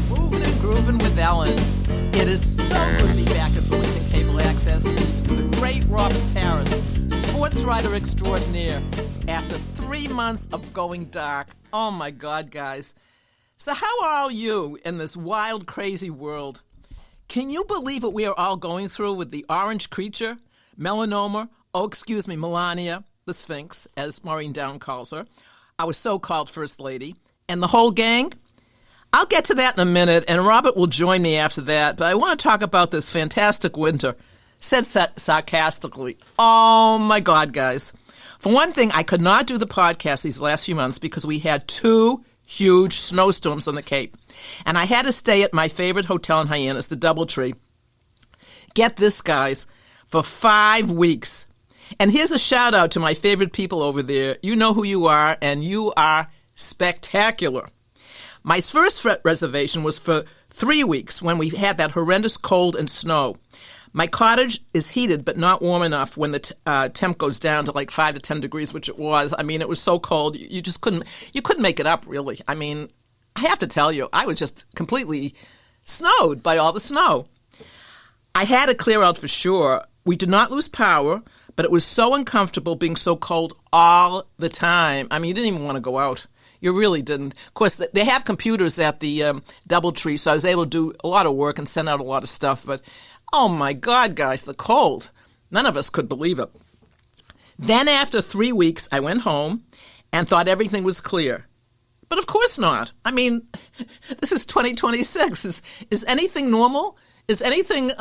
Movin and Groovin with Ellen. It is so good to be back at Bloomington Cable Access TV with the great Robert Parris, sportswriter extraordinaire. After 3 months of going dark, oh my God, guys. So how are you in this wild, crazy world? Can you believe what we are all going through with the orange creature, melanoma, Melania, the Sphinx, as Maureen Down calls her, our so-called First Lady, and the whole gang? I'll get to that in a minute, and Robert will join me after that, but I want to talk about this fantastic winter, said sarcastically. Oh, my God, guys. For one thing, I could not do the podcast these last few months because we had 2 huge snowstorms on the Cape, and I had to stay at my favorite hotel in Hyannis, the Doubletree. Get this, guys, for 5 weeks. And here's a shout-out to my favorite people over there. You know who you are, and you are spectacular. My first reservation was for 3 weeks when we had that horrendous cold and snow. My cottage is heated but not warm enough when the temp goes down to like 5 to 10 degrees, which it was. I mean, it was so cold, you just couldn't make it up, really. I mean, I have to tell you, I was just completely snowed by all the snow. I had to clear out for sure. We did not lose power, but it was so uncomfortable being so cold all the time. I mean, you didn't even want to go out. You really didn't. Of course, they have computers at the Doubletree, so I was able to do a lot of work and send out a lot of stuff. But, oh, my God, guys, the cold. None of us could believe it. Then after 3 weeks, I went home and thought everything was clear. But of course not. I mean, this is 2026. Is anything normal? Is anything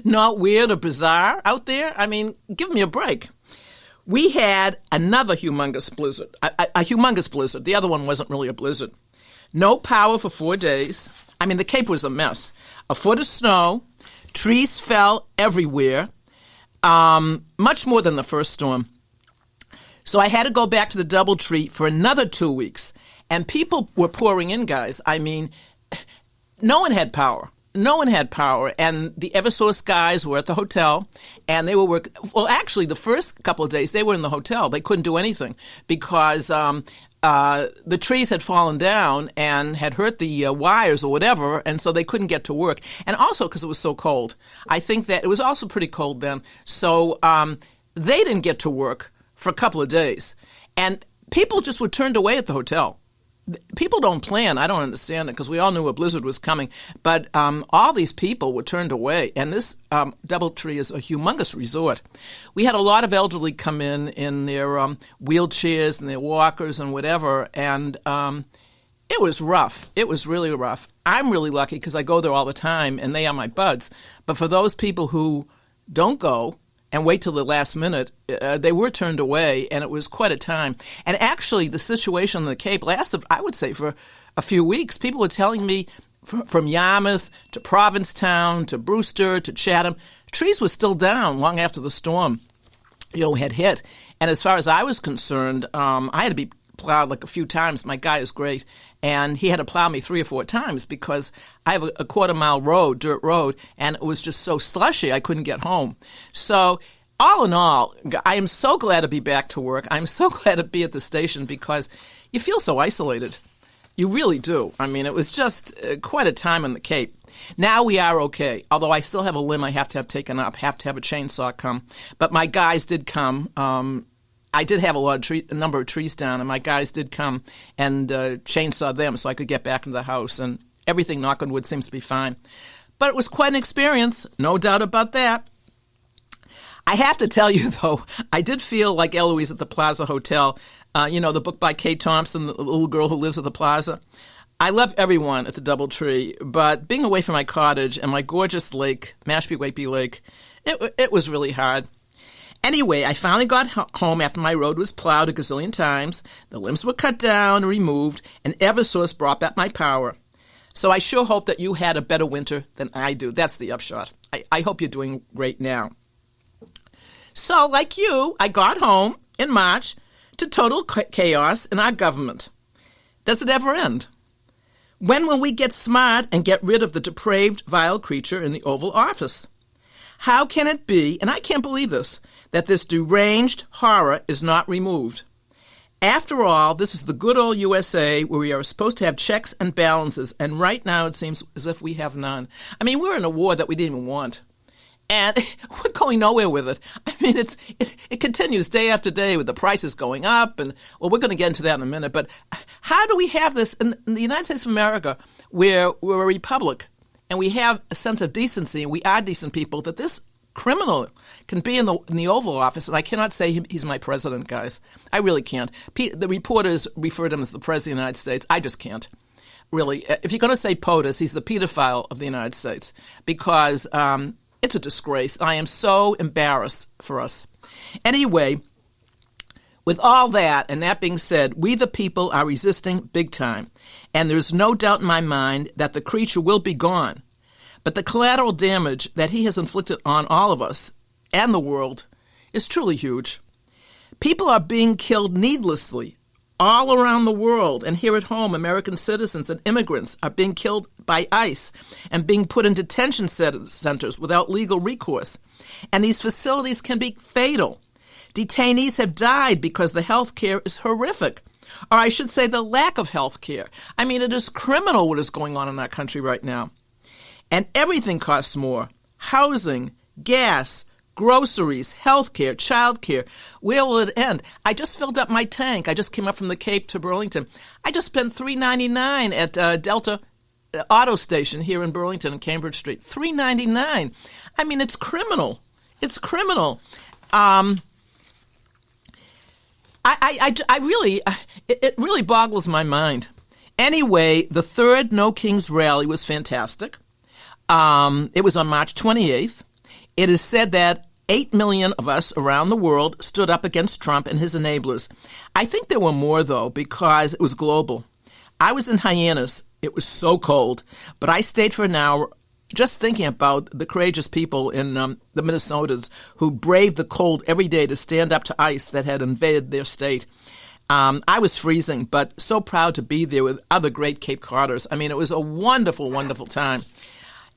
not weird or bizarre out there? I mean, give me a break. We had another humongous blizzard, a humongous blizzard. The other one wasn't really a blizzard. No power for 4 days. I mean, the Cape was a mess. A foot of snow. Trees fell everywhere, much more than the first storm. So I had to go back to the Doubletree for another 2 weeks. And people were pouring in, guys. I mean, no one had power. No one had power, and the Eversource guys were at the hotel, and they were working. Well, actually, the first couple of days, they were in the hotel. They couldn't do anything because the trees had fallen down and had hurt the wires or whatever, and so they couldn't get to work. And also because it was so cold. I think that it was also pretty cold then, so they didn't get to work for a couple of days. And people just were turned away at the hotel. People don't plan. I don't understand it because we all knew a blizzard was coming. But all these people were turned away. And this Doubletree is a humongous resort. We had a lot of elderly come in their wheelchairs and their walkers and whatever. And it was rough. It was really rough. I'm really lucky because I go there all the time and they are my buds. But for those people who don't go and wait till the last minute, they were turned away, and it was quite a time. And actually, the situation on the Cape lasted, I would say, for a few weeks. People were telling me from Yarmouth to Provincetown to Brewster to Chatham, trees were still down long after the storm, had hit. And as far as I was concerned, I had to be plowed like a few times. My guy is great, and he had to plow me 3 or 4 times because I have a quarter-mile road, dirt road, and it was just so slushy I couldn't get home. So all in all, I am so glad to be back to work. I'm so glad to be at the station because you feel so isolated. You really do. I mean, it was just quite a time on the Cape. Now we are okay, although I still have a limb I have to have taken up, have to have a chainsaw come. But my guys did come. I did have a number of trees down, and my guys did come and chainsaw them so I could get back into the house, and everything, knock on wood, seems to be fine. But it was quite an experience, no doubt about that. I have to tell you, though, I did feel like Eloise at the Plaza Hotel, the book by Kay Thompson, the little girl who lives at the Plaza. I love everyone at the Doubletree, but being away from my cottage and my gorgeous lake, Mashpee-Wakeby Lake, it was really hard. Anyway, I finally got home after my road was plowed a gazillion times, the limbs were cut down and removed, and Eversource brought back my power. So I sure hope that you had a better winter than I do. That's the upshot. I hope you're doing great now. So, like you, I got home in March to total chaos in our government. Does it ever end? When will we get smart and get rid of the depraved, vile creature in the Oval Office? How can it be, and I can't believe this, that this deranged horror is not removed? After all, this is the good old USA where we are supposed to have checks and balances, and right now it seems as if we have none. I mean, we're in a war that we didn't even want. And we're going nowhere with it. I mean, it continues day after day with the prices going up, and, well, we're going to get into that in a minute, but how do we have this in the United States of America where we're a republic, and we have a sense of decency, and we are decent people, that this criminal can be in the Oval Office, and I cannot say he's my president, guys. I really can't. The reporters refer to him as the president of the United States. I just can't. Really. If you're going to say POTUS, he's the pedophile of the United States, because it's a disgrace. I am so embarrassed for us. Anyway, with all that, and that being said, we the people are resisting big time, and there's no doubt in my mind that the creature will be gone. But the collateral damage that he has inflicted on all of us and the world is truly huge. People are being killed needlessly all around the world, and here at home, American citizens and immigrants are being killed by ICE and being put in detention centers without legal recourse. And these facilities can be fatal. Detainees have died because the health care is horrific. Or I should say the lack of health care. I mean, it is criminal what is going on in our country right now. And everything costs more. Housing, gas, groceries, health care, child care. Where will it end? I just filled up my tank. I just came up from the Cape to Burlington. I just spent $3.99 at Delta Auto Station here in Burlington and Cambridge Street. $3.99. I mean, it's criminal. It's criminal. It really boggles my mind. Anyway, the third No Kings rally was fantastic. It was on March 28th. It is said that 8 million of us around the world stood up against Trump and his enablers. I think there were more, though, because it was global. I was in Hyannis. It was so cold, but I stayed for an hour just thinking about the courageous people in the Minnesotans who braved the cold every day to stand up to ICE that had invaded their state. I was freezing, but so proud to be there with other great Cape Coders. I mean, it was a wonderful, wonderful time.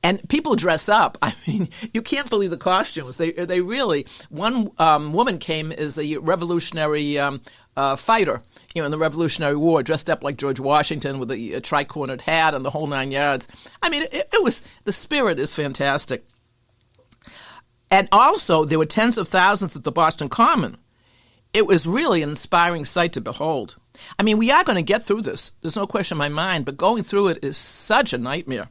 And people dress up. I mean, you can't believe the costumes. They really. One woman came as a Revolutionary fighter, in the Revolutionary War, dressed up like George Washington with a tri-cornered hat and the whole 9 yards. I mean, it was, the spirit is fantastic. And also, there were tens of thousands at the Boston Common. It was really an inspiring sight to behold. I mean, we are going to get through this. There's no question in my mind, but going through it is such a nightmare.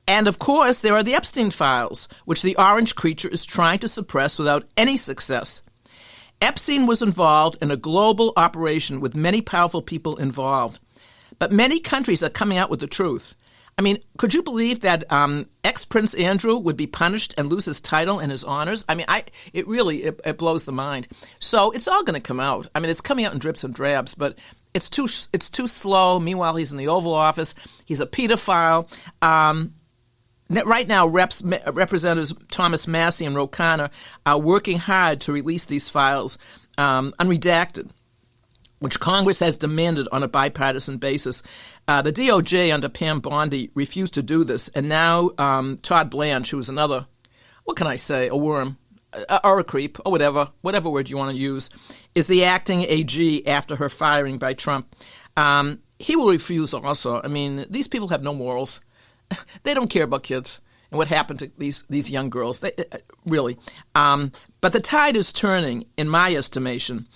And, of course, there are the Epstein files, which the orange creature is trying to suppress without any success. Epstein was involved in a global operation with many powerful people involved. But many countries are coming out with the truth. I mean, could you believe that ex-Prince Andrew would be punished and lose his title and his honors? I mean, it blows the mind. So it's all going to come out. I mean, it's coming out in drips and drabs, but it's too slow. Meanwhile, he's in the Oval Office. He's a pedophile. Right now, Representatives Thomas Massey and Ro Khanna are working hard to release these files unredacted, which Congress has demanded on a bipartisan basis. The DOJ under Pam Bondi refused to do this, and now Todd Blanche, who is another, what can I say, a worm, or a creep, or whatever word you want to use, is the acting AG after her firing by Trump. He will refuse also. I mean, these people have no morals. They don't care about kids and what happened to these young girls, really. But the tide is turning, in my estimation.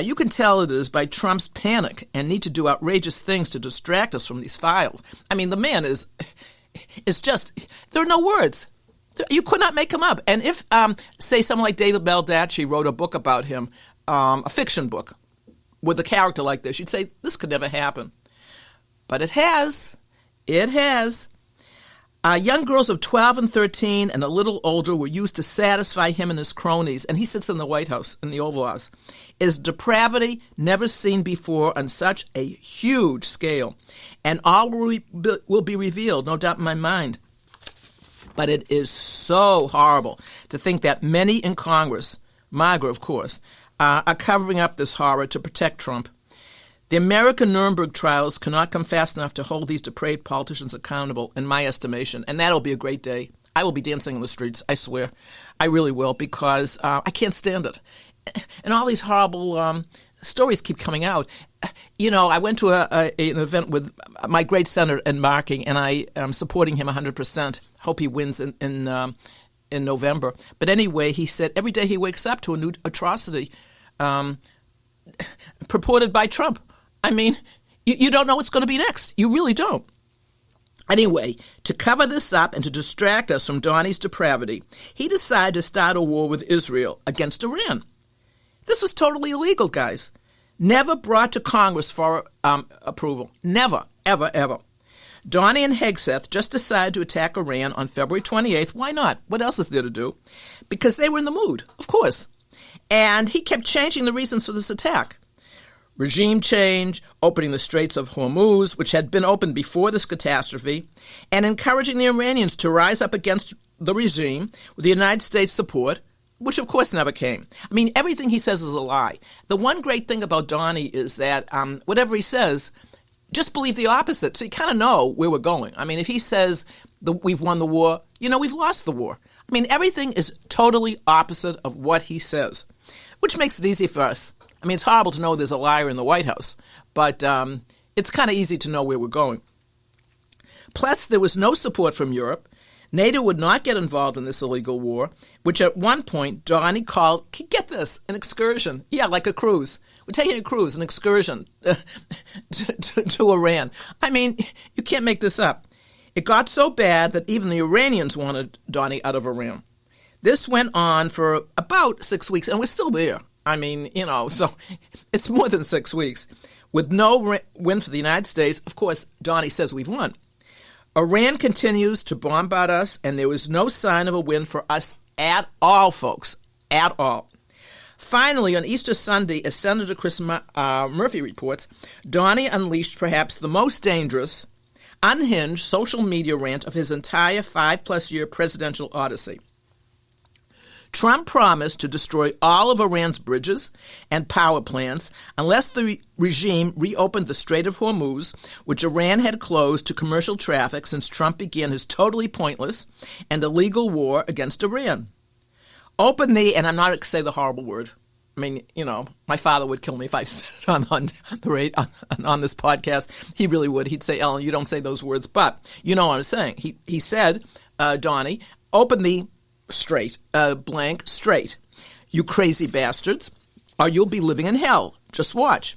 You can tell it is by Trump's panic and need to do outrageous things to distract us from these files. I mean, the man is just, there are no words. You could not make him up. And if, say, someone like David Baldacci wrote a book about him, a fiction book, with a character like this, you'd say, this could never happen. But it has. It has. Young girls of 12 and 13 and a little older were used to satisfy him and his cronies, and he sits in the White House, in the Oval Office. Is depravity never seen before on such a huge scale, and all will be revealed, no doubt in my mind. But it is so horrible to think that many in Congress, MAGA of course, are covering up this horror to protect Trump. The American Nuremberg trials cannot come fast enough to hold these depraved politicians accountable, in my estimation, and that'll be a great day. I will be dancing in the streets, I swear. I really will, because I can't stand it. And all these horrible stories keep coming out. You know, I went to an event with my great senator in Marking, and I am supporting him 100%. Hope he wins in November. But anyway, he said every day he wakes up to a new atrocity purported by Trump. I mean, you don't know what's going to be next. You really don't. Anyway, to cover this up and to distract us from Donnie's depravity, he decided to start a war with Israel against Iran. This was totally illegal, guys. Never brought to Congress for approval. Never, ever, ever. Donnie and Hegseth just decided to attack Iran on February 28th. Why not? What else is there to do? Because they were in the mood, of course. And he kept changing the reasons for this attack. Regime change, opening the Straits of Hormuz, which had been opened before this catastrophe, and encouraging the Iranians to rise up against the regime with the United States support, which of course never came. I mean, everything he says is a lie. The one great thing about Donnie is that whatever he says, just believe the opposite. So you kind of know where we're going. I mean, if he says we've won the war, you know, we've lost the war. I mean, everything is totally opposite of what he says, which makes it easy for us. I mean, it's horrible to know there's a liar in the White House, but it's kind of easy to know where we're going. Plus, there was no support from Europe. NATO would not get involved in this illegal war, which at one point Donnie called, get this, an excursion. Yeah, like a cruise. We're taking a cruise, an excursion to Iran. I mean, you can't make this up. It got so bad that even the Iranians wanted Donnie out of Iran. This went on for about 6 weeks, and we're still there. I mean, you know, so it's more than 6 weeks. With no win for the United States, of course, Donnie says we've won. Iran continues to bombard us, and there was no sign of a win for us at all, folks, at all. Finally, on Easter Sunday, as Senator Chris Murphy reports, Donnie unleashed perhaps the most dangerous, unhinged social media rant of his entire 5+ year presidential odyssey. Trump promised to destroy all of Iran's bridges and power plants unless the regime reopened the Strait of Hormuz, which Iran had closed to commercial traffic since Trump began his totally pointless and illegal war against Iran. Open the, and I'm not going to say the horrible word. I mean, you know, my father would kill me if I said it on this podcast. He really would. He'd say, Ellen, you don't say those words. But you know what I'm saying. He said, Donnie, open the blank straight, you crazy bastards, or you'll be living in hell. Just watch.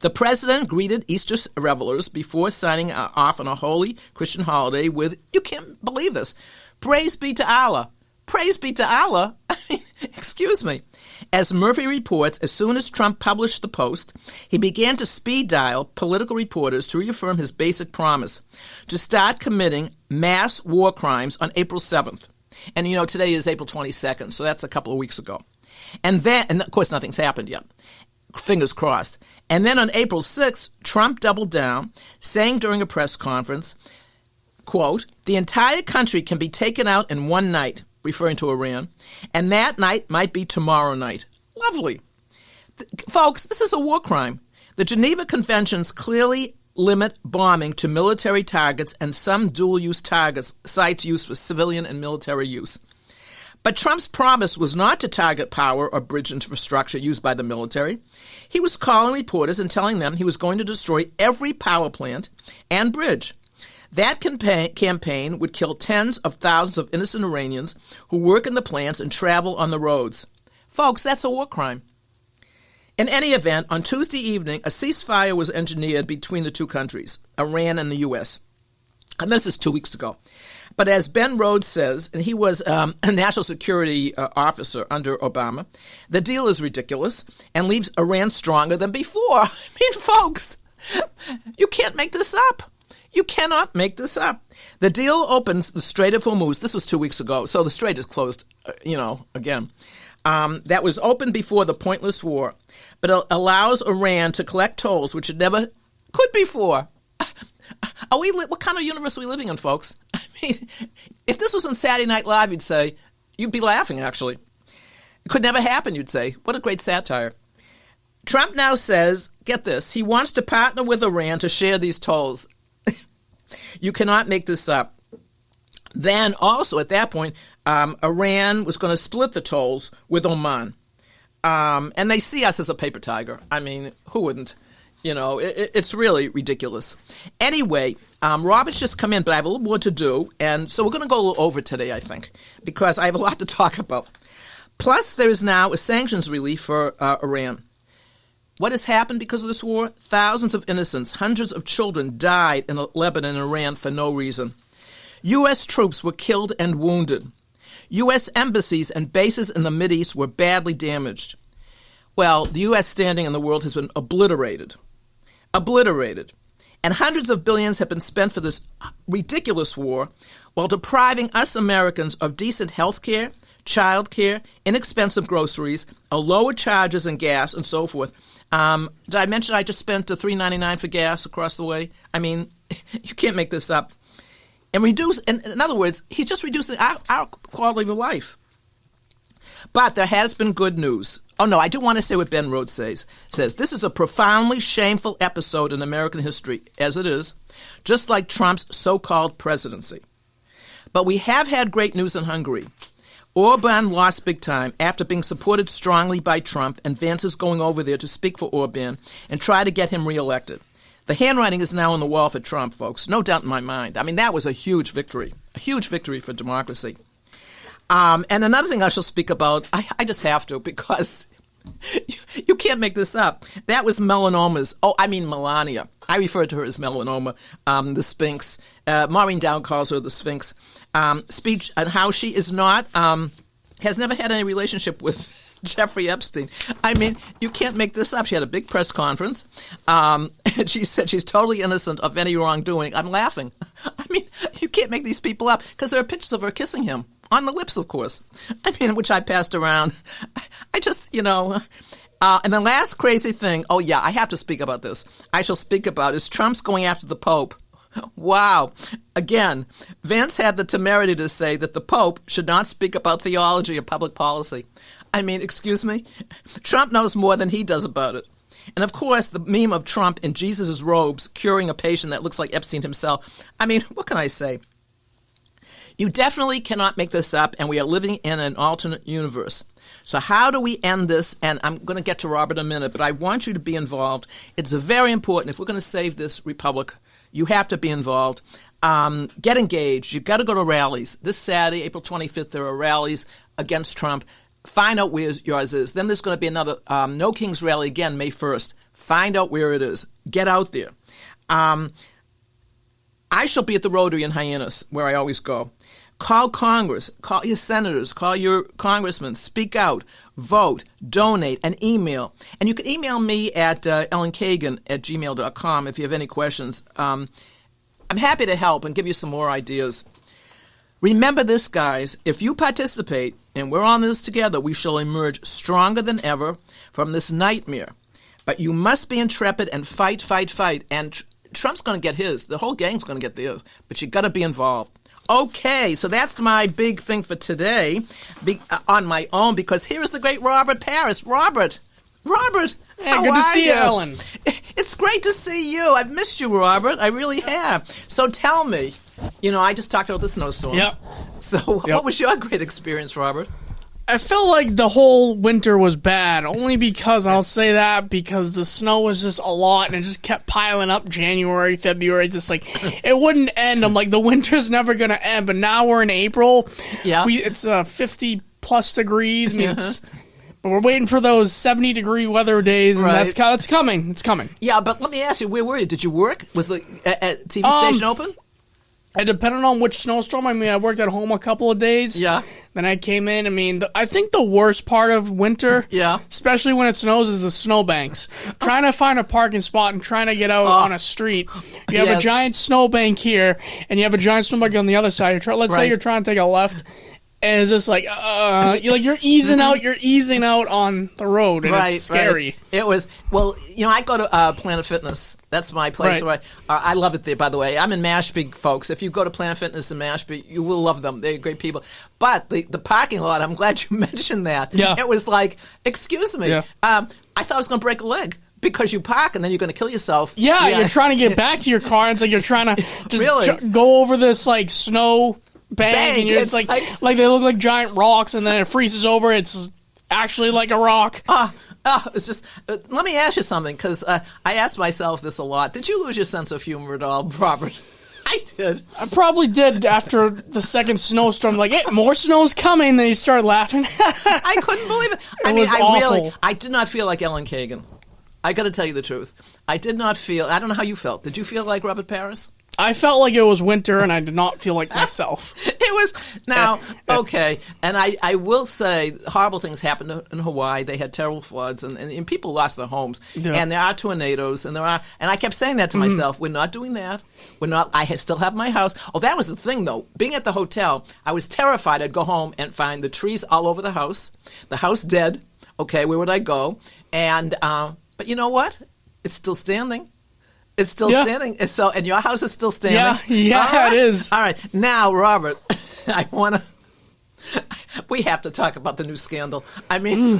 The president greeted Easter revelers before signing off on a holy Christian holiday with, you can't believe this, praise be to Allah. Praise be to Allah? I mean, excuse me. As Murphy reports, as soon as Trump published the post, he began to speed dial political reporters to reaffirm his basic promise to start committing mass war crimes on April 7th. And, you know, today is April 22nd, so that's a couple of weeks ago. And then, and of course, nothing's happened yet. Fingers crossed. And then on April 6th, Trump doubled down, saying during a press conference, quote, the entire country can be taken out in one night, referring to Iran, and that night might be tomorrow night. Lovely. Folks, this is a war crime. The Geneva Conventions clearly limit bombing to military targets and some dual-use targets, sites used for civilian and military use. But Trump's promise was not to target power or bridge infrastructure used by the military. He was calling reporters and telling them he was going to destroy every power plant and bridge. That campaign would kill tens of thousands of innocent Iranians who work in the plants and travel on the roads. Folks, that's a war crime. In any event, on Tuesday evening, a ceasefire was engineered between the two countries, Iran and the U.S. And this is 2 weeks ago. But as Ben Rhodes says, and he was a national security officer under Obama, the deal is ridiculous and leaves Iran stronger than before. I mean, folks, you can't make this up. You cannot make this up. The deal opens the Strait of Hormuz. This was 2 weeks ago, so the strait is closed, again. That was opened before the pointless war, but it allows Iran to collect tolls, which it never could before. What kind of universe are we living in, folks? I mean, if this was on Saturday Night Live, you'd be laughing, actually. It could never happen, you'd say. What a great satire. Trump now says, get this, he wants to partner with Iran to share these tolls. You cannot make this up. Then also at that point, Iran was going to split the tolls with Oman. And they see us as a paper tiger. I mean, who wouldn't? You know, it's really ridiculous. Anyway, Robert's just come in, but I have a little more to do. And so we're going to go a little over today, I think, because I have a lot to talk about. Plus, there is now a sanctions relief for Iran. What has happened because of this war? Thousands of innocents, hundreds of children died in Lebanon and Iran for no reason. U.S. troops were killed and wounded. U.S. embassies and bases in the Mideast were badly damaged. Well, the U.S. standing in the world has been obliterated. Obliterated. And hundreds of billions have been spent for this ridiculous war while depriving us Americans of decent health care, child care, inexpensive groceries, lower charges in gas, and so forth. Did I mention I just spent $3.99 for gas across the way? I mean, you can't make this up. And in other words, he's just reducing our quality of life. But there has been good news. Oh, no, I do want to say what Ben Rhodes says. This is a profoundly shameful episode in American history, as it is, just like Trump's so-called presidency. But we have had great news in Hungary. Orban lost big time after being supported strongly by Trump, and Vance is going over there to speak for Orban and try to get him reelected. The handwriting is now on the wall for Trump, folks. No doubt in my mind. I mean, that was a huge victory for democracy. And another thing I shall speak about, I just have to, because you can't make this up. That was Melania. I refer to her as melanoma, the Sphinx. Maureen Dowd calls her the Sphinx. Speech on how she is not, has never had any relationship with Jeffrey Epstein. I mean, you can't make this up. She had a big press conference, and she said she's totally innocent of any wrongdoing. I'm laughing. I mean, you can't make these people up, because there are pictures of her kissing him, on the lips, of course. I mean, which I passed around. I just, and the last crazy thing, I have to speak about this. I shall speak about is Trump's going after the Pope. Wow. Again, Vance had the temerity to say that the Pope should not speak about theology or public policy. I mean, excuse me? Trump knows more than he does about it. And of course, the meme of Trump in Jesus' robes curing a patient that looks like Epstein himself. I mean, what can I say? You definitely cannot make this up, and we are living in an alternate universe. So how do we end this? And I'm going to get to Robert in a minute, but I want you to be involved. It's very important. If we're going to save this republic, you have to be involved. Get engaged. You've got to go to rallies. This Saturday, April 25th, there are rallies against Trump. Find out where yours is. Then there's going to be another No Kings rally again, May 1st. Find out where it is. Get out there. I shall be at the Rotary in Hyannis, where I always go. Call Congress. Call your senators. Call your congressmen. Speak out. Vote. Donate. And email. And you can email me at ellenkagan@gmail.com if you have any questions. I'm happy to help and give you some more ideas. Remember this, guys. If you participate, and we're on this together, we shall emerge stronger than ever from this nightmare. But you must be intrepid and fight, fight, fight. And Trump's going to get his. The whole gang's going to get theirs. But you got to be involved. Okay, so that's my big thing for today on my own, because here's the great Robert Parris. Robert, Hey, good to see you, Ellen. It's great to see you. I've missed you, Robert. I really have. So tell me, I just talked about the snowstorm. Yep. So what was your great experience, Robert? I felt like the whole winter was bad, only because I'll say that because the snow was just a lot and it just kept piling up January, February, just like it wouldn't end. I'm like, the winter's never going to end, but now we're in April. Yeah. It's 50 plus degrees. I mean, but we're waiting for those 70-degree weather days, and right. that's coming. It's coming. Yeah, but let me ask you, where were you? Did you work? Was the TV station open? It depended on which snowstorm. I mean, I worked at home a couple of days. Yeah. Then I came in. I mean, I think the worst part of winter, especially when it snows, is the snowbanks. Trying to find a parking spot and trying to get out on a street. You have a giant snowbank here, and you have a giant snowbank on the other side. Let's say you're trying to take a left, and it's just like, you're easing out. You're easing out on the road, and it's scary. Right. It was, I go to Planet Fitness. That's my place. Right. I love it there, by the way. I'm in Mashpee, folks. If you go to Planet Fitness in Mashpee, you will love them. They're great people. But the parking lot, I'm glad you mentioned that. Yeah. It was like, excuse me. Yeah. I thought I was going to break a leg. Because you park and then you're going to kill yourself. Yeah, you're trying to get back to your car. And it's like you're trying to just go over this like snow bang, and you're just like they look like giant rocks, and then it freezes over. It's actually like a rock. It's just. Let me ask you something, because I ask myself this a lot. Did you lose your sense of humor at all, Robert? I did. I probably did after the second snowstorm. Like, hey, more snow's coming. Then you start laughing. I couldn't believe it. I did not feel like Ellen Kagan. I got to tell you the truth. I did not feel. I don't know how you felt. Did you feel like Robert Parris? I felt like it was winter, and I did not feel like myself. It was, now, okay, and I will say horrible things happened in Hawaii. They had terrible floods, and people lost their homes, and there are tornadoes, and I kept saying that to myself, we're not doing that. I still have my house. Oh, that was the thing, though. Being at the hotel, I was terrified I'd go home and find the trees all over the house dead. Okay, where would I go? And, but you know what? It's still standing. It's still standing. And your house is still standing. Yeah, it is. All right, now, Robert, we have to talk about the new scandal. I mean,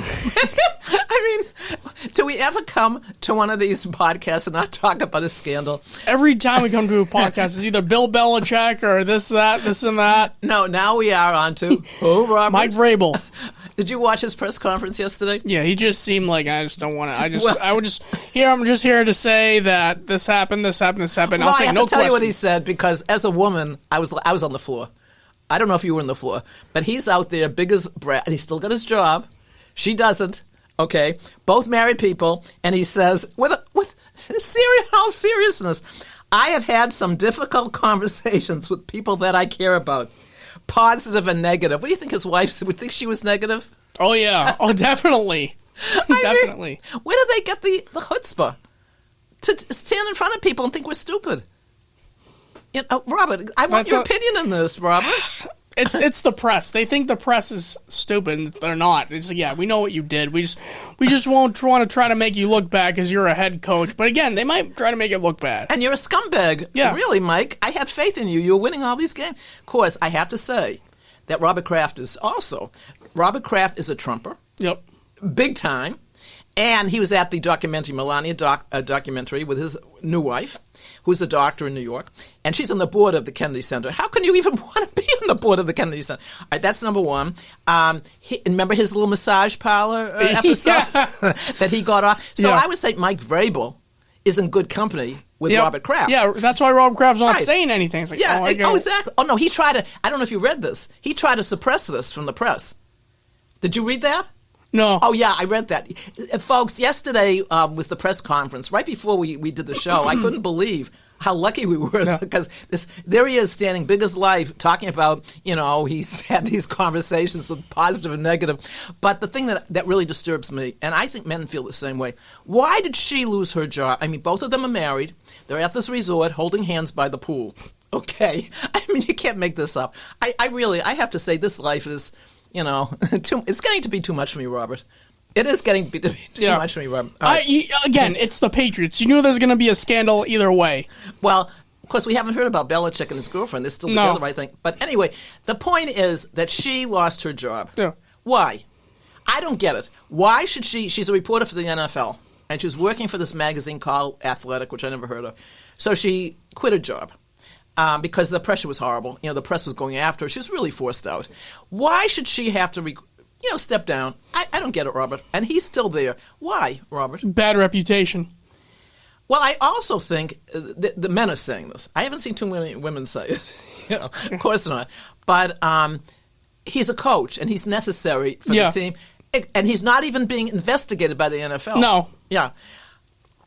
do we ever come to one of these podcasts and not talk about a scandal? Every time we come to a podcast, it's either Bill Belichick or this and that. No, now we are on to Robert? Mike Vrabel. Did you watch his press conference yesterday? Yeah, he just seemed like I just don't want to. I'm just here to say that this happened. Well, I'll take no questions. I have to tell you what he said, because as a woman, I was on the floor. I don't know if you were on the floor, but he's out there, big as brat, and he's still got his job. She doesn't. Okay, both married people, and he says with all seriousness, I have had some difficult conversations with people that I care about. Positive and negative. What do you think his wife would think she was negative? Oh, yeah. Oh, definitely. Definitely. Where do they get the chutzpah to stand in front of people and think we're stupid? You know, Robert, I want your opinion on this, Robert. It's the press. They think the press is stupid, and they're not. It's we know what you did. We just won't want to try to make you look bad because you're a head coach. But again, they might try to make it look bad. And you're a scumbag. Yeah. Really, Mike. I had faith in you. You were winning all these games. Of course, I have to say that Robert Kraft is a Trumper. Yep. Big time. And he was at the documentary, Melania documentary, with his new wife, who's a doctor in New York, and she's on the board of the Kennedy Center. How can you even want to be on the board of the Kennedy Center? All right, that's number one. Remember his little massage parlor episode that he got off? So I would say Mike Vrabel is in good company with Robert Kraft. Yeah, that's why Robert Kraft's not saying anything. It's like, exactly. Oh, no, he tried to, I don't know if you read this, he tried to suppress this from the press. Did you read that? No. Oh, yeah, I read that. Folks, yesterday was the press conference. Right before we did the show, I couldn't believe how lucky we were, because there he is standing big as life talking about, he's had these conversations with positive and negative. But the thing that really disturbs me, and I think men feel the same way, why did she lose her job? I mean, both of them are married. They're at this resort holding hands by the pool. Okay. I mean, you can't make this up. I have to say this life is... it's getting to be too much for me, Robert. It is getting to be too much for me, Robert. Again, it's the Patriots. You knew there's going to be a scandal either way. Well, of course, we haven't heard about Belichick and his girlfriend. They're still together, I think. But anyway, the point is that she lost her job. Yeah. Why? I don't get it. Why should she? She's a reporter for the NFL, and she's working for this magazine called Athletic, which I never heard of. So she quit her job. Because the pressure was horrible. The press was going after her. She was really forced out. Why should she have to, step down? I don't get it, Robert. And he's still there. Why, Robert? Bad reputation. Well, I also think the men are saying this. I haven't seen too many women say it. Of course not. But he's a coach, and he's necessary for the team. And he's not even being investigated by the NFL. No. Yeah.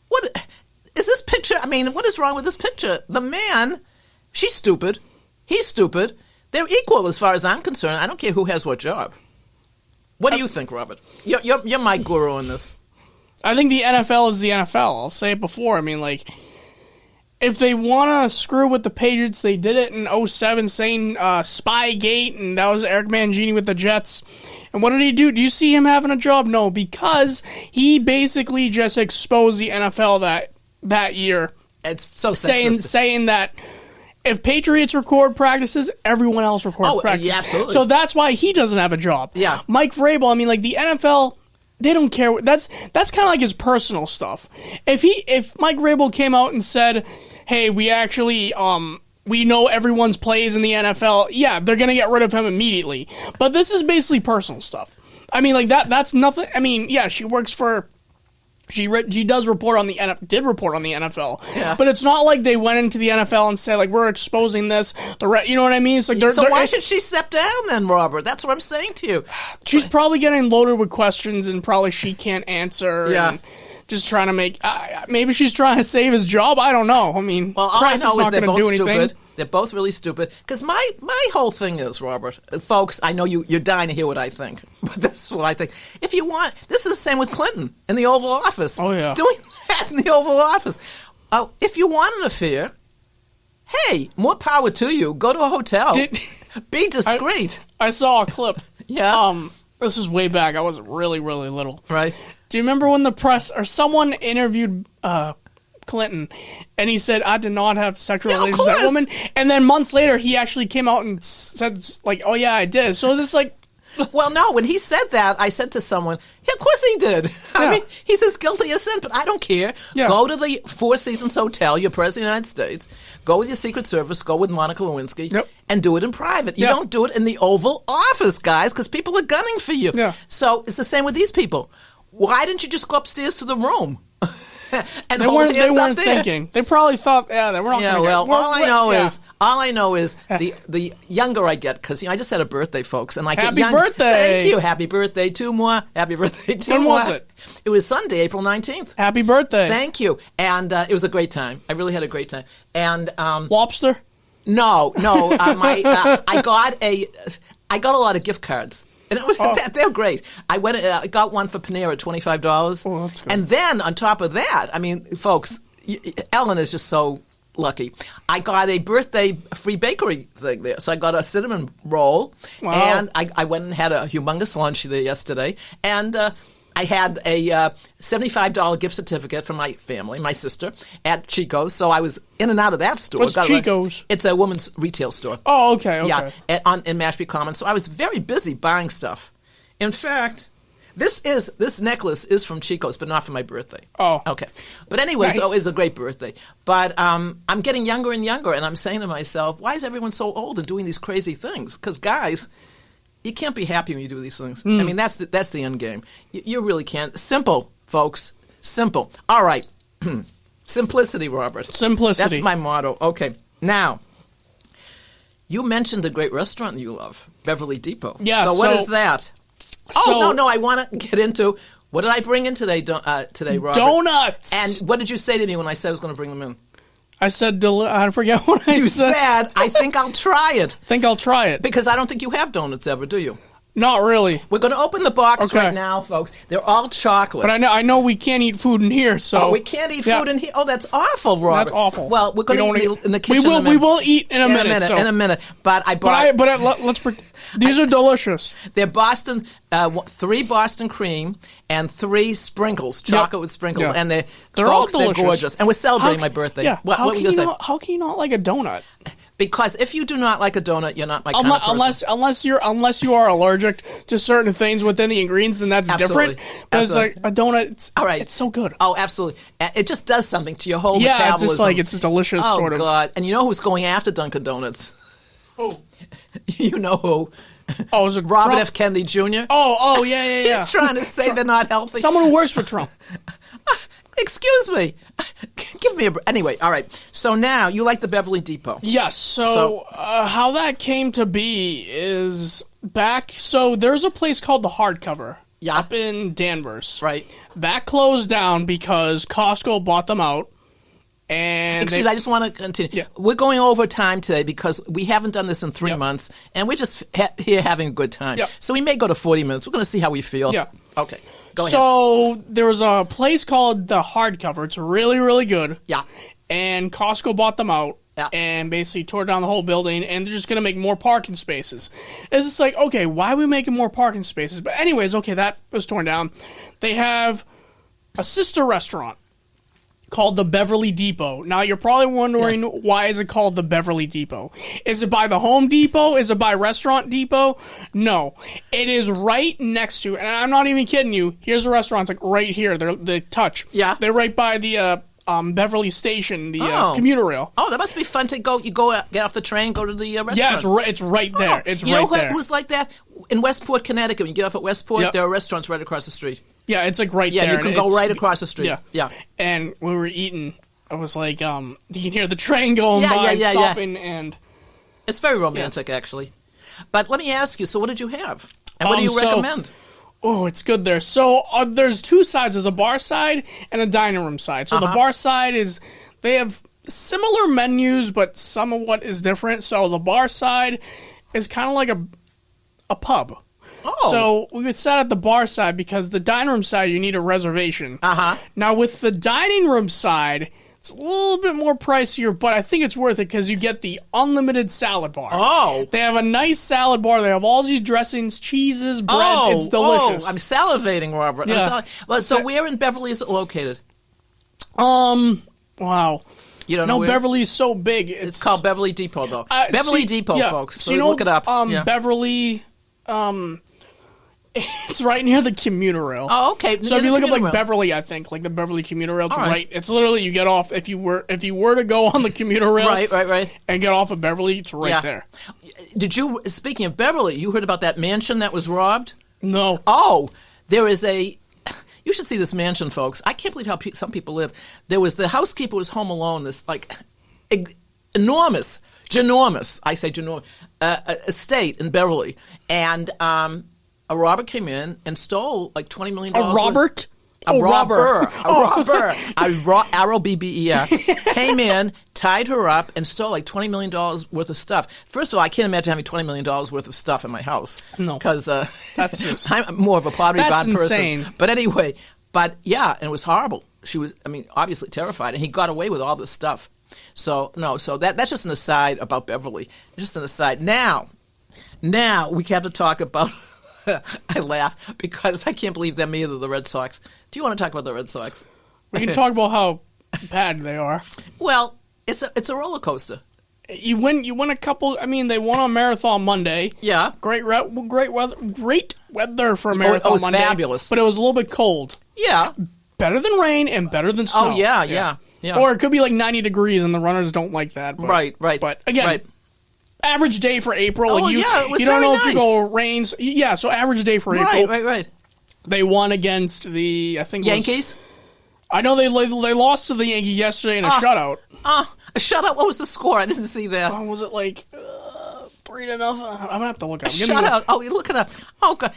What is this picture? I mean, what is wrong with this picture? The man... She's stupid. He's stupid. They're equal as far as I'm concerned. I don't care who has what job. What do you think, Robert? You're my guru in this. I think the NFL is the NFL. I'll say it before. I mean, if they want to screw with the Patriots, they did it in 2007 saying Spygate, and that was Eric Mangini with the Jets. And what did he do? Do you see him having a job? No, because he basically just exposed the NFL that year. It's so sexist. Saying that... If Patriots record practices, everyone else records practices. Yeah, absolutely. So that's why he doesn't have a job. Yeah. Mike Vrabel, the NFL, they don't care. That's kind of like his personal stuff. If Mike Vrabel came out and said, "Hey, we actually we know everyone's plays in the NFL. Yeah, they're going to get rid of him immediately. But this is basically personal stuff. I mean, like, that's nothing. I mean, yeah, she works for... She does report on the did report on the NFL, but it's not like they went into the NFL and said, like, we're exposing this. You know what I mean? It's like so why should she step down then, Robert? That's what I'm saying to you. She's probably getting loaded with questions and probably she can't answer. Yeah. And just trying to make maybe she's trying to save his job. I don't know. I mean, well, all I know is they're both stupid. They're both really stupid. Because my whole thing is, Robert, folks, I know you're dying to hear what I think, but this is what I think. If you want, this is the same with Clinton in the Oval Office. Oh, yeah. Doing that in the Oval Office. If you want an affair, hey, more power to you. Go to a hotel. Be discreet. I saw a clip. Yeah. This is way back. I was really, really little. Right. Do you remember when the press or someone interviewed Clinton, and he said, I did not have sexual relations with that woman. And then months later, he actually came out and said, like, oh, yeah, I did. So it's just like... Well, no, when he said that, I said to someone, yeah, of course he did. Yeah. I mean, he's as guilty as sin, but I don't care. Yeah. Go to the Four Seasons Hotel, you're President of the United States, go with your Secret Service, go with Monica Lewinsky, and do it in private. You don't do it in the Oval Office, guys, because people are gunning for you. Yeah. So it's the same with these people. Why didn't you just go upstairs to the room? And they weren't thinking. They probably thought, they were not. Yeah, well, all I know is the younger I get, because I just had a birthday, folks, and I get younger. Happy birthday! Thank you. Happy birthday, two more. Happy birthday, two more. When was it? It was Sunday, April 19th. Happy birthday! Thank you. And it was a great time. I really had a great time. And lobster? No. I got a lot of gift cards. And it was they're great. I got one for Panera at $25. Oh, that's good. And then on top of that, I mean, folks, Ellen is just so lucky. I got a birthday free bakery thing there. So I got a cinnamon roll. Wow. And I went and had a humongous lunch there yesterday. And I had a $75 gift certificate from my family, my sister, at Chico's. So I was in and out of that store. What's Chico's? It's a woman's retail store. Oh, okay. Yeah, in Mashpee Commons. So I was very busy buying stuff. In fact, this necklace is from Chico's, but not for my birthday. Oh. Okay. But anyway, nice. So it was a great birthday. But I'm getting younger and younger, and I'm saying to myself, why is everyone so old and doing these crazy things? Because, guys... You can't be happy when you do these things. I mean, that's the end game. You really can't. Simple, folks. Simple. All right. Simplicity, Robert. Simplicity. That's my motto. Okay. Now, you mentioned a great restaurant that you love, Beverly Depot. Yeah. So what is that? No. I want to get into what did I bring in today, Robert? Donuts. And what did you say to me when I said I was going to bring them in? I said, I forget what I said. You said, I think I'll try it. Think I'll try it. Because I don't think you have donuts ever, do you? Not really. We're going to open the box right now, folks. They're all chocolate. But I know we can't eat food in here, so... Oh, we can't eat food in here? Oh, that's awful, Robert. That's awful. Well, we're going to eat in the kitchen in a minute. We will eat in a minute. In a minute. But I bought... let's... These are delicious. They're Boston... 3 Boston cream and 3 sprinkles, chocolate with sprinkles. Yeah. And they're all delicious. They're gorgeous. And we're celebrating my birthday. Yeah. What were you going to say? How can you not like a donut? Because if you do not like a donut, you're not my kind of person. Unless you are allergic to certain things within the ingredients, then that's different. But it's like a donut. It's so good. Oh, absolutely! It just does something to your whole metabolism. Yeah, it's just like it's delicious. Sort of. Oh God! And you know who's going after Dunkin' Donuts? Who? You know who? Oh, is it Robert Trump? F. Kennedy Jr.? Oh, yeah. He's trying to say they're not healthy. Someone who works for Trump. Excuse me. Give me a... Anyway, all right. So now, you like the Beverly Depot. Yes. So how that came to be is back... So there's a place called The Hardcover up in Danvers. Right. That closed down because Costco bought them out. And Excuse me, I just want to continue. Yeah. We're going over time today because we haven't done this in 3 months, and we're just here having a good time. Yep. So we may go to 40 minutes. We're going to see how we feel. Yeah. Okay. Go ahead. So there was a place called The Hardcover. It's really, really good. Yeah. And Costco bought them out. Yeah. And basically tore down the whole building, and they're just going to make more parking spaces. It's just like, okay, why are we making more parking spaces? But anyways, okay, that was torn down. They have a sister restaurant called the Beverly Depot. Now, you're probably wondering, why is it called the Beverly Depot? Is it by the Home Depot? Is it by Restaurant Depot? No. It is right next to, and I'm not even kidding you, here's a restaurant, it's like right here, they touch. Yeah. They're right by the Beverly Station, the commuter rail. Oh, that must be fun to go. You get off the train, go to the restaurant. Yeah, it's right there. Oh, it's you right know there. It was like that in Westport, Connecticut. When you get off at Westport, there are restaurants right across the street. Yeah, it's like right there. Yeah, you can go right across the street. Yeah. And when we were eating, I was like, you can hear the train going by, stopping, and it's very romantic, actually. But let me ask you. So, what did you have? And what do you recommend? Oh, it's good there. So there's two sides. There's a bar side and a dining room side. So the bar side they have similar menus, but some of what is different. So the bar side is kind of like a pub. Oh. So we sat at the bar side because the dining room side, you need a reservation. Now with the dining room side, it's a little bit more pricier, but I think it's worth it because you get the unlimited salad bar. Oh. They have a nice salad bar. They have all these dressings, cheeses, breads. It's delicious. I'm salivating, Robert. Yeah. So where in Beverly is it located? Wow. You don't know where? Beverly is so big. It's called Beverly Depot, though. Beverly Depot, folks. So look it up. Beverly... It's right near the commuter rail. Oh, okay. So if you look up like Beverly, I think like the Beverly commuter rail, it's right. It's literally you get off if you were to go on the commuter rail, right, and get off of Beverly, it's right there. Did you? Speaking of Beverly, you heard about that mansion that was robbed? No. Oh, there is a. You should see this mansion, folks. I can't believe how some people live. There was the housekeeper was home alone. This like enormous, ginormous. I say ginormous estate in Beverly, and a robber came in and stole like $20 million. A Robert? A robber. R-O-B-B-E-R. Came in, tied her up, and stole like $20 million worth of stuff. First of all, I can't imagine having $20 million worth of stuff in my house. No. Because that's just... I'm more of a Pottery Barn person. Insane. But anyway, and it was horrible. She was, obviously terrified. And he got away with all this stuff. So that's just an aside about Beverly. Just an aside. Now we have to talk about... I laugh because I can't believe them either, the Red Sox. Do you want to talk about the Red Sox? We can talk about how bad they are. Well, it's a roller coaster. You win a couple. They won on Marathon Monday. Yeah, great weather for a Marathon it was Monday. Fabulous, but it was a little bit cold. Yeah, better than rain and better than snow. Oh yeah. Or it could be like 90 degrees, and the runners don't like that. But, right. But again. Average day for April. Oh, it was you don't know nice. if you go rains. Yeah, so average day for April. Right. They won against the, I think Yankees? I know they lost to the Yankees yesterday in a shutout. A shutout? What was the score? I didn't see that. Was it like 3-0? I'm going to have to look up. Shutout. Oh, you look it up. Oh, God.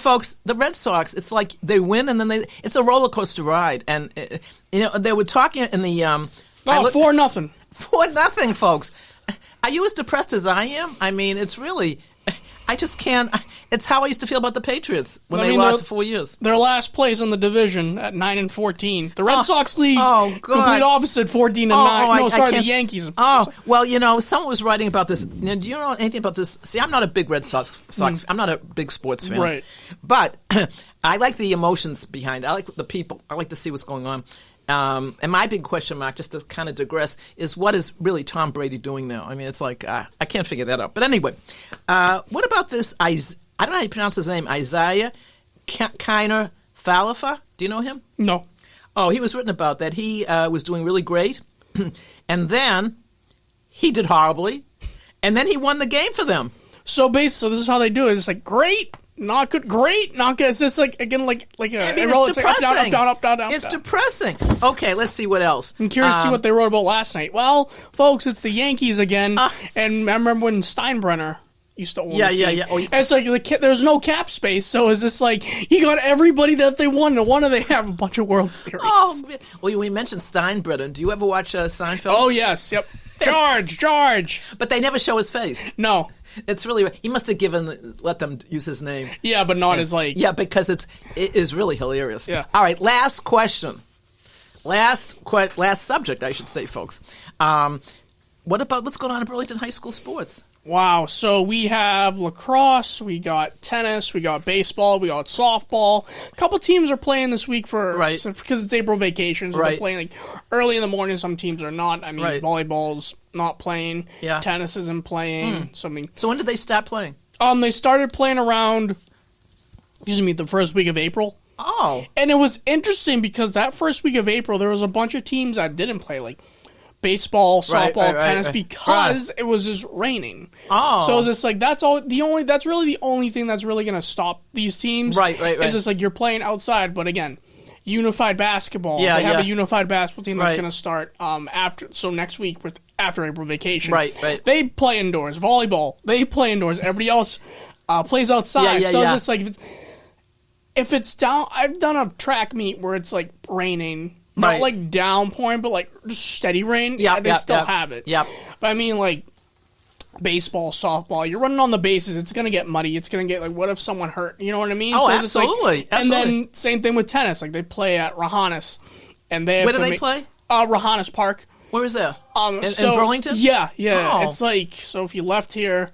Folks, the Red Sox, it's like they win and then it's a roller coaster ride. And, they were talking in the... 4-0. 4-0, folks. Are you as depressed as I am? It's really... I just can't... It's how I used to feel about the Patriots when they lost for 4 years. They're last place in the division at 9-14. The Red Sox lead, complete opposite, 14-9. The Yankees. Oh, well, someone was writing about this. Now, do you know anything about this? See, I'm not a big Red Sox. I'm not a big sports fan. Right. But I like the emotions behind it. I like the people. I like to see what's going on. And my big question mark, just to kind of digress, is what is really Tom Brady doing now? It's like, I can't figure that out. But anyway, what about this, I don't know how you pronounce his name, Isaiah Kiner Falefa? Do you know him? No. Oh, he was written about that. He was doing really great, and then he did horribly, and then he won the game for them. So this is how they do it. It's like, great. Not good, great, not good. It's just like, again, like a... it's depressing. Up, down. It's depressing. Okay, let's see what else. I'm curious to see what they wrote about last night. Well, folks, it's the Yankees again. And I remember when Steinbrenner used to own the team. Oh, and it's like there's no cap space, so it's just like you got everybody that they won. No wonder they have a bunch of World Series. Oh, well, we mentioned Steinbrenner. Do you ever watch Seinfeld? Oh, yes, yep. George. But they never show his face. No. It's really... He must have let them use his name. Yeah, but not as like... Yeah, because it is really hilarious. Yeah. All right, last question. Last subject, I should say, folks. What about what's going on in Burlington High School sports? Wow, so we have lacrosse, we got tennis, we got baseball, we got softball. A couple teams are playing this week because it's April vacation, so they're playing like early in the morning. Some teams are not. Volleyball's not playing. Yeah. Tennis isn't playing. So when did they start playing? They started playing around, the first week of April. Oh. And it was interesting because that first week of April, there was a bunch of teams that didn't play, like baseball, softball, tennis, because it was just raining. Oh. So it was just like, that's really the only thing that's really going to stop these teams. Right. Is just like you're playing outside, but again, unified basketball. They have a unified basketball team that's going to start next week after April vacation. Right. They play indoors. Volleyball, they play indoors. Everybody else plays outside. It's just like, if it's down, I've done a track meet where it's like raining. Not like downpouring, but like just steady rain. Yeah, they still have it. Yep. But I mean, like baseball, softball, you're running on the bases. It's gonna get muddy. It's gonna get like, what if someone hurt? You know what I mean? Oh, so absolutely. It's like, and then same thing with tennis. Like they play at Rahanis, and they have where do they play? Rahanis Park. Where is that? In Burlington? Yeah. Oh. It's like, so if you left here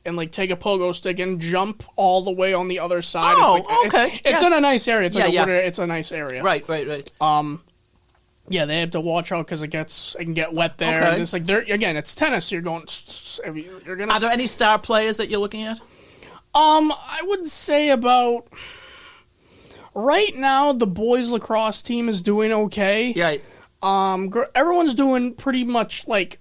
and like take a pogo stick and jump all the way on the other side. Oh, it's like, okay. It's in a nice area. It's like it's a nice area. Right. Yeah, they have to watch out because it can get wet there. Okay. And it's like it's tennis. You're going. You're gonna. Are there any star players that you're looking at? I would say about right now the boys lacrosse team is doing okay. Right. Everyone's doing pretty much like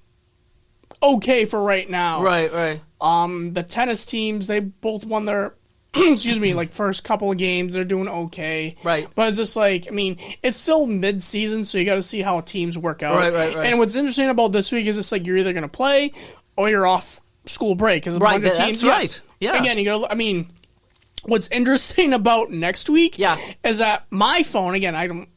okay for right now. Right. The tennis teams, they both won their like first couple of games. They're doing okay. Right. But it's just like, I mean, it's still mid-season, so you got to see how teams work out. Right. And what's interesting about this week is it's like you're either going to play or you're off school break. Because a bunch of teams. That's right. Yeah. Again, you go. I mean, what's interesting about next week is that my phone, again, I don't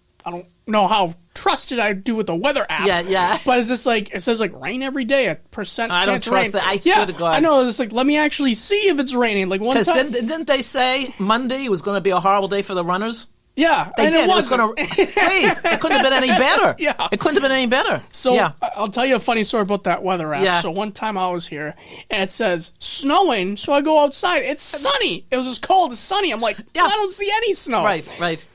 know how trusted I do with the weather app. Yeah. But it's just like, it says like rain every day, a percent I don't chance of rain. trust that. I swear to God. I know. It's like, let me actually see if it's raining. Like one time. Because didn't they say Monday was going to be a horrible day for the runners? Yeah. They did. It was going to. Please. It couldn't have been any better. Yeah. It couldn't have been any better. So I'll tell you a funny story about that weather app. Yeah. So one time I was here and it says snowing. So I go outside. It's sunny. It was just cold. It's sunny. I'm like, I don't see any snow. Right.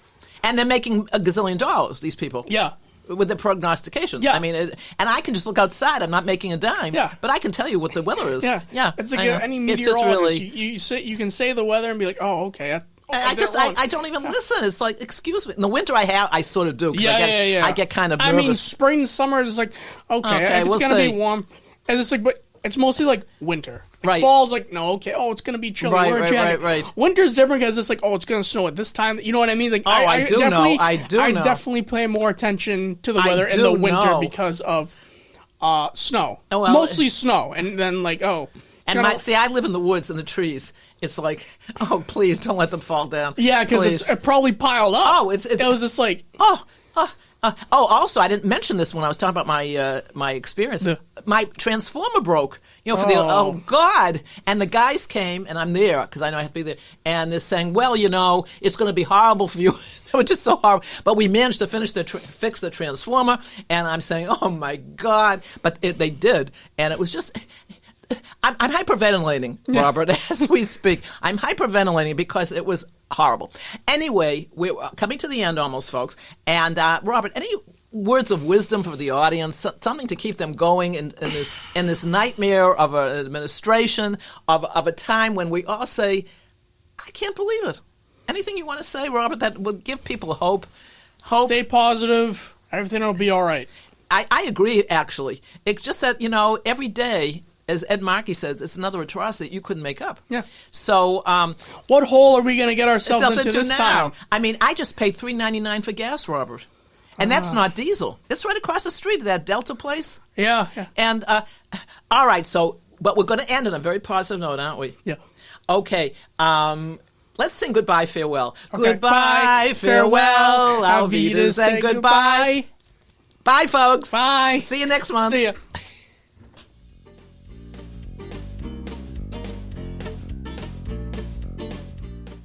And they're making a gazillion dollars, these people. Yeah. With the prognostications. Yeah. I mean, and I can just look outside. I'm not making a dime. Yeah. But I can tell you what the weather is. Yeah. It's like any meteorologist. You can say the weather and be like, oh, okay. I don't even listen. It's like, excuse me. In the winter, I sort of do. Yeah. I get kind of nervous. I mean, spring, summer is like, okay, if it's going to be warm. It's just like, but it's mostly like winter. Like fall's like, no, okay, it's going to be chilly. Right. Winter's different because it's like, it's going to snow at this time. You know what I mean? Like, I definitely pay more attention to the weather in the winter because of snow. Mostly snow. And then like, I live in the woods and the trees. It's like, please don't let them fall down. Yeah, because it probably piled up. It was just like, also, I didn't mention this when I was talking about my experience. My transformer broke. God! And the guys came, and I'm there because I know I have to be there. And they're saying, well, it's going to be horrible for you. They were just so horrible. But we managed to fix the transformer. And I'm saying, oh my God! But they did, and it was just. I'm hyperventilating, Robert, as we speak. I'm hyperventilating because it was horrible. Anyway, we're coming to the end almost, folks. And, Robert, any words of wisdom for the audience, something to keep them going in this nightmare of an administration, of a time when we all say, I can't believe it. Anything you want to say, Robert, that would give people hope? Stay positive. Everything will be all right. I agree, actually. It's just that, every day, as Ed Markey says, it's another atrocity you couldn't make up. Yeah. So, what hole are we going to get ourselves into this time? I mean, I just paid $3.99 for gas, Robert, and that's not diesel. It's right across the street, that Delta place. Yeah. And all right, but we're going to end on a very positive note, aren't we? Yeah. Okay. Let's sing goodbye, farewell. Okay. Goodbye, farewell, auf Wiedersehen, goodbye. Bye, folks. Bye. See you next month. See ya.